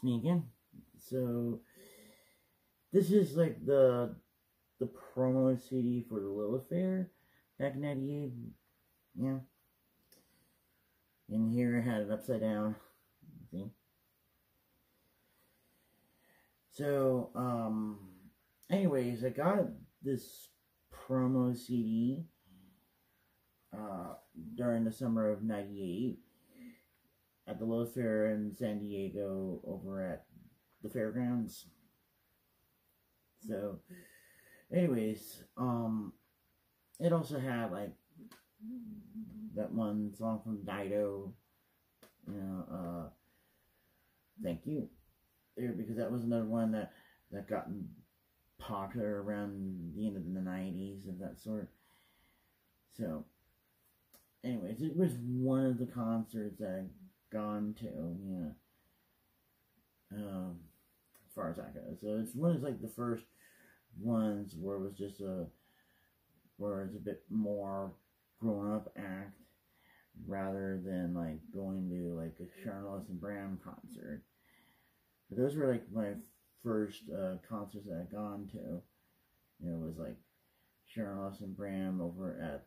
me again. So this is like the promo CD for the Lilith Fair back in '98. Yeah. And here I had it upside down. See? So, anyways, I got this promo CD during the summer of '98 at the Lilith Fair in San Diego over at the fairgrounds. So, anyways, it also had like that one song from Dido, Thank You, because that was another one that got popular around the end of the '90s of that sort. So, anyways, it was one of the concerts that I'd gone to, as far as that goes. So it's one of like the first ones where it was just where it's a bit more grown up act rather than like going to like a Sharon Ellis and Bram concert. But those were like my first concerts that I'd gone to. It was like Sharon Ellis and Bram over at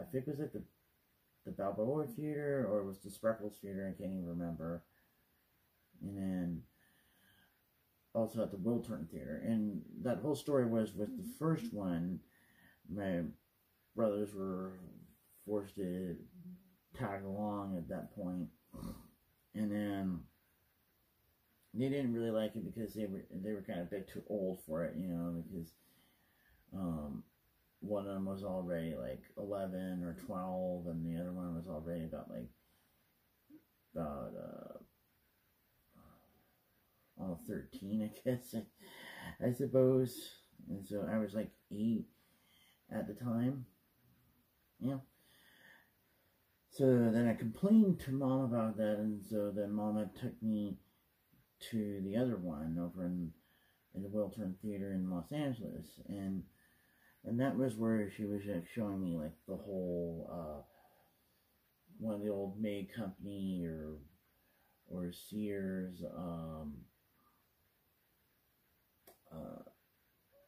I think it was at the Balboa Theater, or it was the Spreckles Theater, I can't even remember. And then also at the Wiltern Theater. And that whole story was with the first one, my brothers were forced to tag along at that point. And then they didn't really like it because they were kind of a bit too old for it, because one of them was already like 11 or 12, and the other one was already about 13, I guess, I suppose. And so I was like 8 at the time. Yeah. So then I complained to Mom about that, and so then Mama took me to the other one over in the Wiltern Theater in Los Angeles, and that was where she was showing me like the whole one of the old May Company or Sears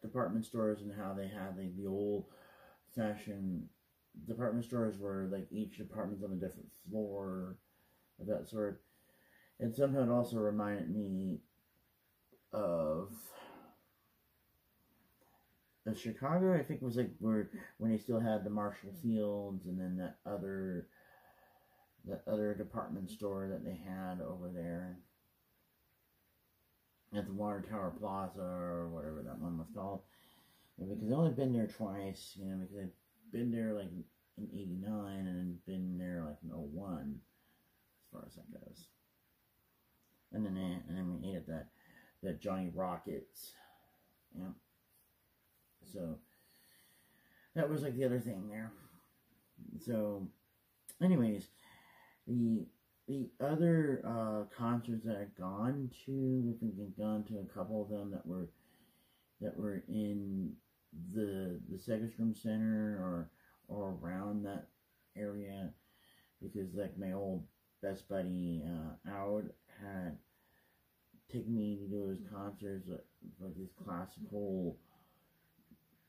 department stores, and how they had like the old fashioned department stores where like each department's on a different floor of that sort. And somehow it also reminded me of Chicago. I think it was like when they still had the Marshall Fields, and then that other department store that they had over there at the Water Tower Plaza, or whatever that one was called. And because I've only been there twice, because I've been there like in '89 and then been there like in '01, as far as that goes. And then we ate at that Johnny Rockets. Yeah. So that was like the other thing there. So anyways, the other concerts that I've gone to, I think I've gone to a couple of them that were in the Segerstrom Center or around that area, because like my old best buddy Howard had taken me to do his concerts, like these classical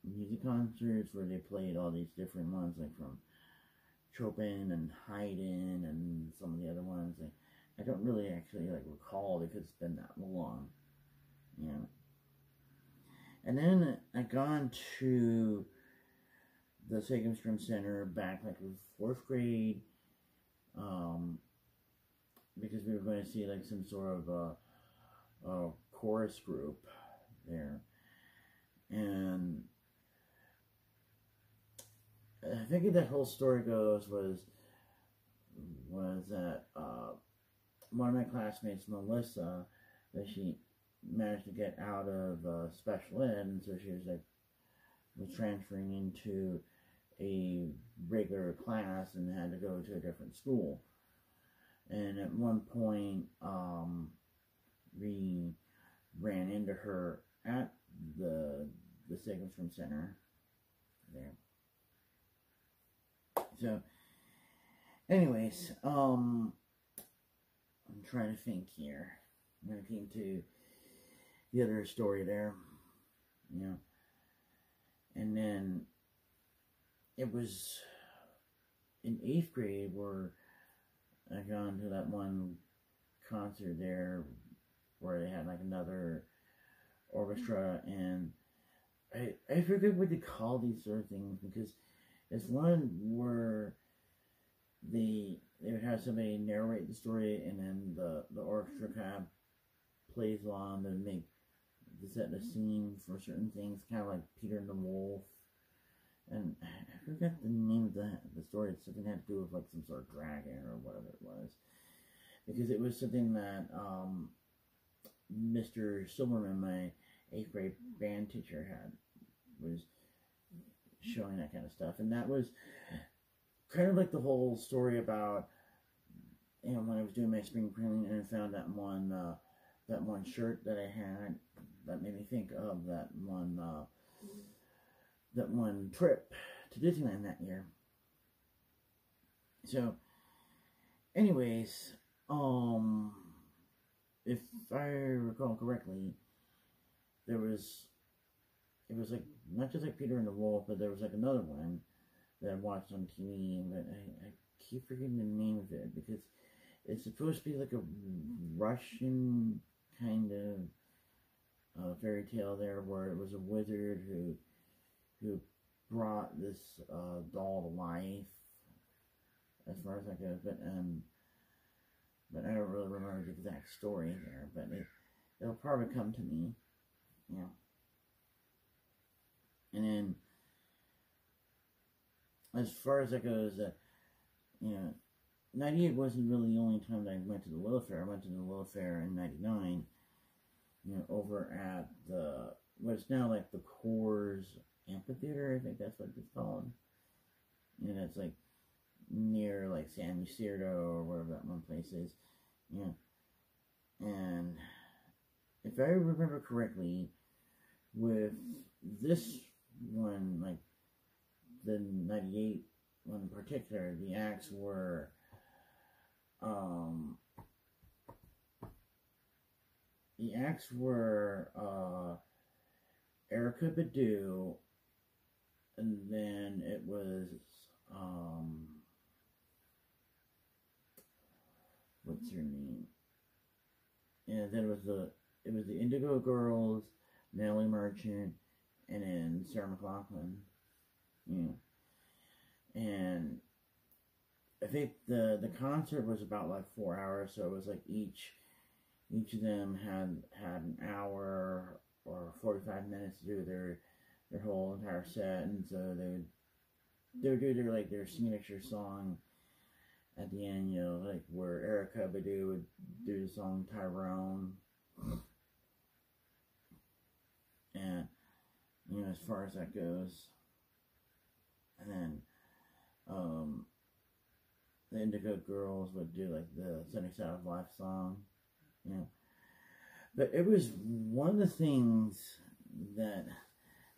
music concerts where they played all these different ones, like from Chopin and Haydn and some of the other ones. I don't really actually like recall because it's been that long. Yeah. And then I gone to the Segerstrom Center back like in 4th grade, because we were going to see like some sort of a chorus group there. And I think that whole story goes was that one of my classmates, Melissa, that she managed to get out of special ed, and so she was transferring into a regular class and had to go to a different school. And at one point, we ran into her at the Segerstrom Center there. So, anyways, I'm trying to think here. when it came to the other story there, you know. And then it was in 8th grade where I gone to that one concert there where they had like another orchestra, and I forget what they call these sort of things, because it's one where they would have somebody narrate the story, and then the orchestra kind of plays along to make to set the scene for certain things, kind of like Peter and the Wolf. And I forgot the name of the story. It's something that had to do with like some sort of dragon or whatever it was, because it was something that Mr. Silverman, my 8th grade band teacher, was showing that kind of stuff. And that was kind of like the whole story about, you know, when I was doing my spring cleaning and I found that one shirt that I had that made me think of that one trip to Disneyland that year. So anyways, if I recall correctly, it was like not just like Peter and the Wolf, but there was like another one that I watched on TV, but I keep forgetting the name of it, because it's supposed to be like a Russian kind of fairy tale there, where it was a wizard who brought this doll to life, as far as I go. But I don't really remember the exact story there. But it'll probably come to me, you know. And then, as far as that goes, you know, 98 wasn't really the only time that I went to the Lilith Fair. I went to the Lilith Fair in 99, you know, over at what's now like the Coors Amphitheater, I think that's what it's called. And it's like near like San Lucido or whatever that one place is. Yeah. And if I remember correctly, with this one, like the 98 one in particular, the acts were Erykah Badu, and then it was what's her name? And then it was the Indigo Girls, Nellie Merchant, and then Sarah McLachlan. Yeah. And I think the concert was about like 4 hours, so it was like each of them had an hour or 45 minutes to do their whole entire set, and so they would do their signature song at the end, you know, like where Erykah Badu would do the song Tyrone. And, you know, as far as that goes. And then, the Indigo Girls would do like the Sunny Side of Life song. You know. But it was one of the things that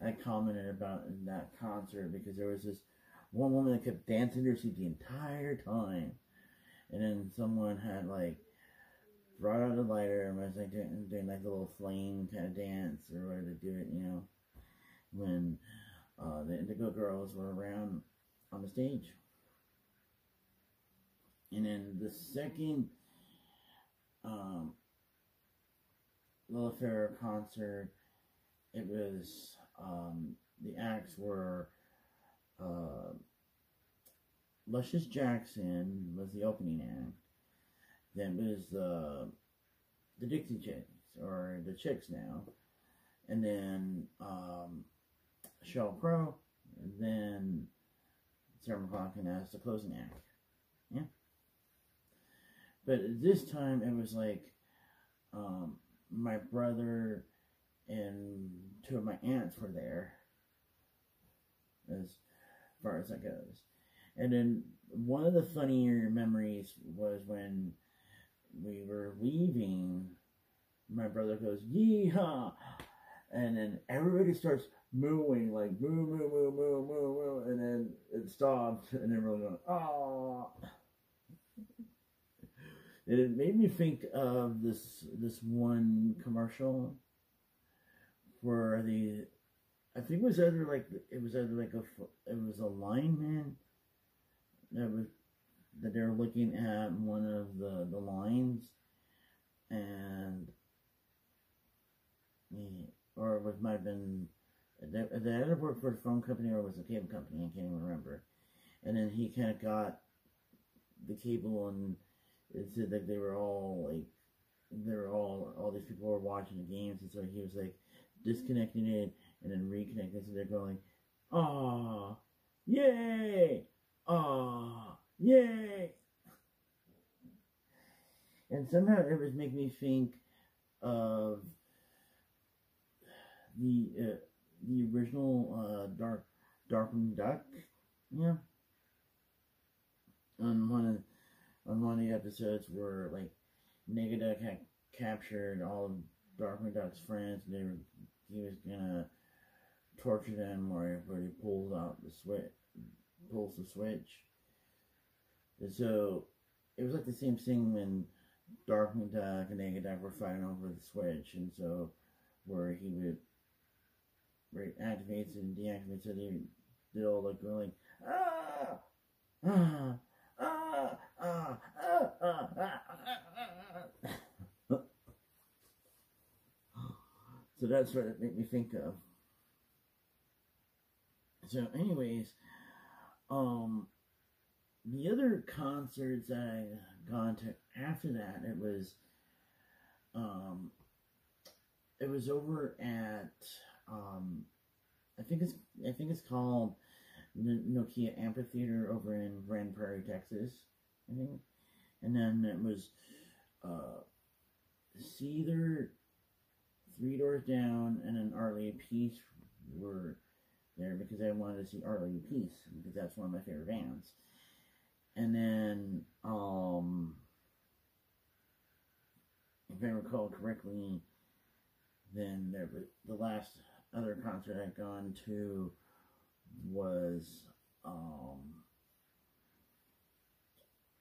I commented about in that concert, because there was this one woman that kept dancing her seat the entire time, and then someone had like brought out a lighter and was like doing like a little flame kind of dance or whatever to do it, you know, when the Indigo Girls were around on the stage. And then the second Lilith Fair concert, it was the acts were Luscious Jackson was the opening act. Then it was the Dixie Chicks, or the Chicks now, and then Sheryl Crow, and then Sarah McLachlan as the closing act. Yeah. But this time it was like my brother and two of my aunts were there, as far as that goes. And then one of the funnier memories was when we were leaving, my brother goes, "Yeehaw!" And then everybody starts mooing, like moo, moo, moo, moo, moo, moo, and then it stopped, and everyone goes, "Oh!" And it made me think of this one commercial where I think it was either like it was a lineman that was that they were looking at one of the lines, and or it might have been they either worked for a phone company or it was a cable company. I can't even remember. And then he kind of got the cable, and it said that all these people were watching the games, and so he was like disconnecting it and then reconnecting. So they're going, "Ah, yay! Ah, yay!" And somehow it was making me think of the original Darkwing Duck, yeah. On one of the episodes where like Negaduck had captured all of Darkwing Duck's friends, and he was gonna torture them, where he pulls the switch. And so it was like the same thing when Darkwing Duck and Negaduck were fighting over the switch, and so where it activates and deactivates, so they all like going ah ah ah ah ah ah ah. So that's what it made me think of. So, anyways, the other concerts I gone to after that, it was over at I think it's called the Nokia Amphitheater over in Grand Prairie, Texas, I think. And then it was Seether, Three Doors Down, and then Arlie Peace were there because I wanted to see Arlie Peace because that's one of my favorite bands. And then if I recall correctly, then there was the last other concert I'd gone to was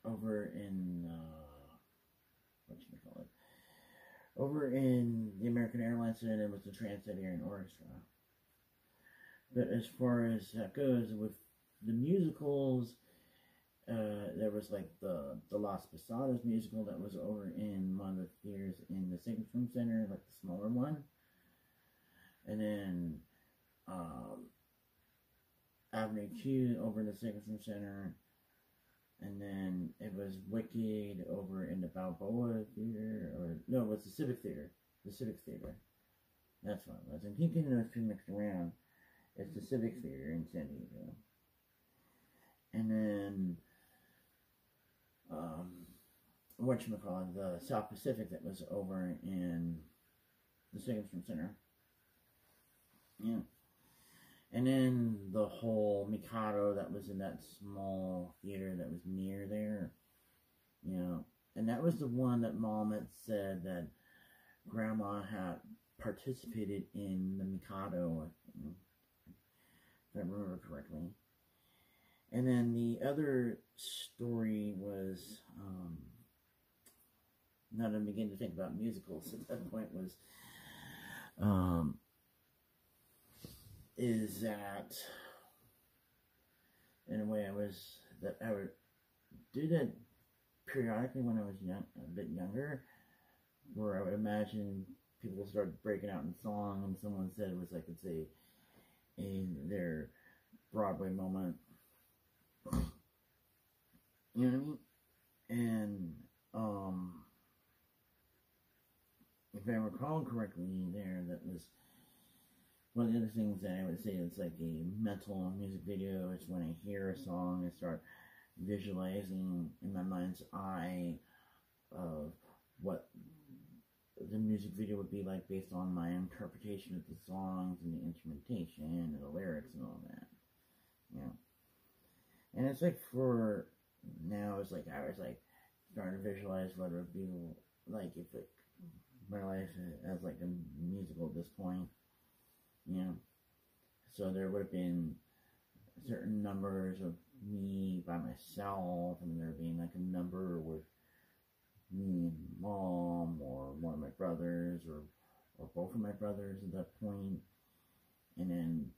over in over in the American Airlines Center. It was the Trans-Siberian Orchestra. But as far as that goes, with the musicals, there was like the Las Posadas musical that was over in one of the theaters in the Signature Center, like the smaller one. And then Avenue Q over in the Signature Center. And then it was Wicked over in the Balboa Theater, or no, it was the Civic Theater. The Civic Theater. That's what it was. And keep getting those two mixed around. It's the Civic Theater in San Diego. And then whatchamacallit, the South Pacific that was over in the Signature Center. Yeah. And then the whole Mikado that was in that small theater that was near there. You know. And that was the one that Mom had said that Grandma had participated in the Mikado, if I remember correctly. And then the other story was, now that I'm beginning to think about musicals at that point, was, is that, in a way, I would do that periodically when I was a bit younger, where I would imagine people started breaking out in song, and someone said it was like their Broadway moment. You know what I mean? And if I recall correctly, that was one of the other things that I would say is like a mental music video. Is when I hear a song, I start visualizing in my mind's eye of what the music video would be like based on my interpretation of the songs and the instrumentation and the lyrics and all that. Yeah. And it's like for now, it's like I was like starting to visualize what it would be like if like my life as like a musical at this point. You know. So there would have been certain numbers of me by myself, and there being like a number with me and mom, or one of my brothers, or both of my brothers at that point. And then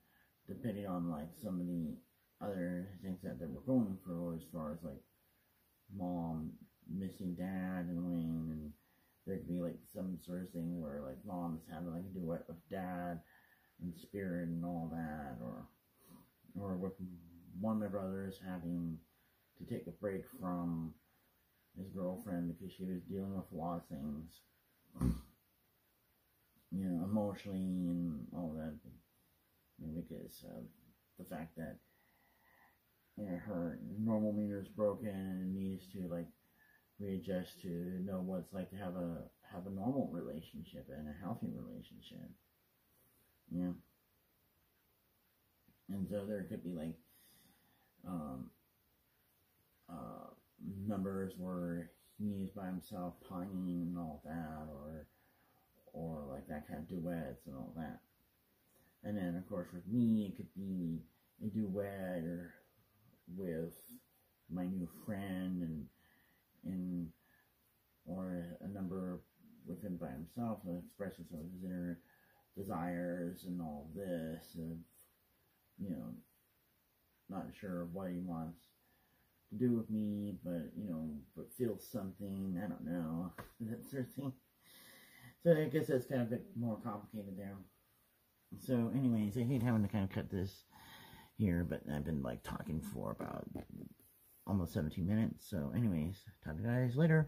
depending on like some of the other things that they were going through, as far as like mom missing dad and Wayne, and there could be like some sort of thing where like mom's having like a duet with dad and spirit and all that, or with one of my brothers having to take a break from his girlfriend because she was dealing with a lot of things, you know, emotionally and all that, you know, because of the fact that, you know, her normal meter is broken and needs to like readjust to know what it's like to have a normal relationship and a healthy relationship, you know. And so there could be like numbers where he's by himself pining and all that, or like that kind of duets and all that. And then of course with me, it could be a duet or with my new friend, and or a number with him by himself, expressing some of his inner desires and all this, of, you know, not sure what he wants to do with me, but, you know, but feels something, I don't know, that sort of thing. So I guess that's kind of a bit more complicated there. So anyways, I hate having to kind of cut this here, but I've been like talking for about almost 17 minutes. So anyways, talk to you guys later.